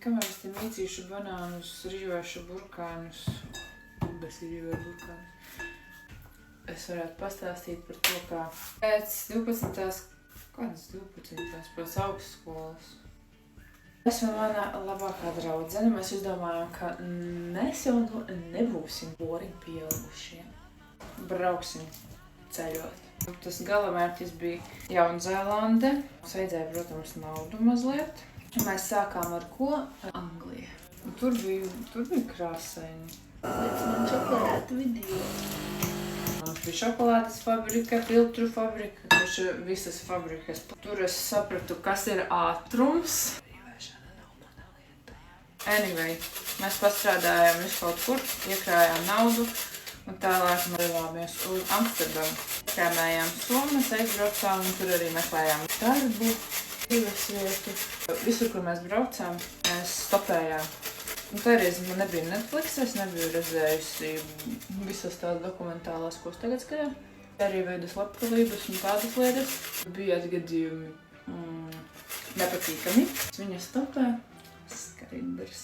kamēr es te mīcīšu banānus, rīvēšu burkānus, es varētu pastāstīt par to, kā pēc 12. Kādas 12. pēc augstskolas. Es un mana labākā draudzene, mēs izdomājām, ka mēs jau nebūsim boring pieaugušie. Brauksim ceļot. Tas galamērķis bija Jaunzēlande. Mums vajadzēja, protams, naudu mazliet. Mēs sākām ar ko? Ar Angliju. Un tur bija krāsaini. Pēc man šokolādu video. Mums bija šokolādes fabrika, filtru fabrika, taču visas fabrikas. Tur es sapratu, kas ir ātrums. Anyway, mēs pastrādājām visu kaut kur, iekrājām naudu un tālāk mēs devāmies uz Amsterdamu. Iekrājām Somas, aizbraucām un tur arī meklējām darbu, dzīves vietu. Visur, kur mēs braucām, mēs stopējām. Un toreiz man nebija Netflix, es nebiju redzējusi visas tās dokumentālās, ko es tagad skatījām. Arī veidas labklājības un tādas lietas. Bija atgadījumi nepatīkami. Viņa stopē. Skaidrs.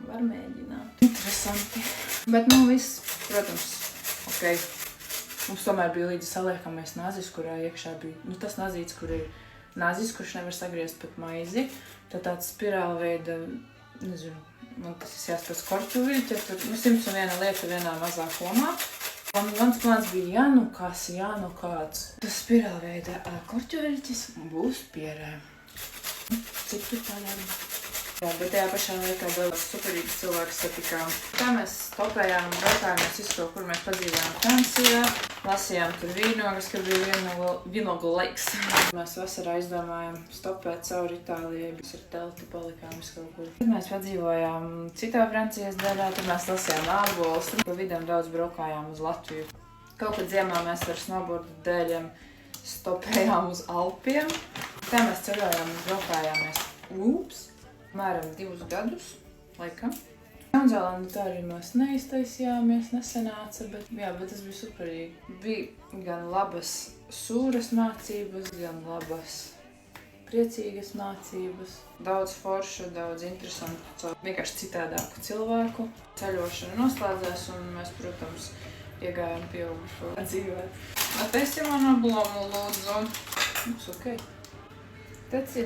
Var mēģināt. Interesanti. Bet viss, protams, ok. Mums tomēr bija līdzi saliekamies nazis, kurā iekšā bija, tas nazīts, kur ir nazis, kurš nevar sagriezt pat maizi. Tad tāds spirāla veida, nezinu, man tas jāspēc korķuviļi, tad tur 101 lieta vienā mazā komā. Un mans plāns bija, kāds. Tas spirāla veida korķuviļķis būs pierē. Cik tur tā darba? Jā, bet tajā pašā laikā vēl superīgs cilvēks satikām. Tā mēs stopējām un braukājāmies visu to, kur mēs padzīvojām Francijā. Lasījām tur vīnogas, kad bija vīnogu laiks. Mēs vasarā izdomājām stopēt cauri Itālijai, bet ar telti palikām visu kaut kur. Tad mēs padzīvojām citā Francijas daļā, tad mēs lasījām ārbolus. Pa vidam daudz braukājām uz Latviju. Kaut kad ziemā mēs ar snowboardu dēļiem stopējām uz Alpiem. Tā mēs ceļojām un braukājāmies. Mēram 2 gadus, laikam. Jaunzēlandi tā arī mēs neiztaisījāmies, nesanāca, bet tas bija superīgi. Bija gan labas sūras mācības, gan labas priecīgas mācības. Daudz foršu, daudz interesantu, vienkārši citādāku cilvēku. Ceļošana noslēdzās un mēs, protams, iegājām pieaugušo dzīvēt. Atēsi man ablomu, lūdzu. Mums ok. Teci.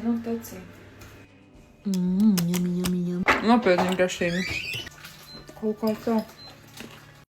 Yummy. Nopietni garšīgi. Kaut kā tā.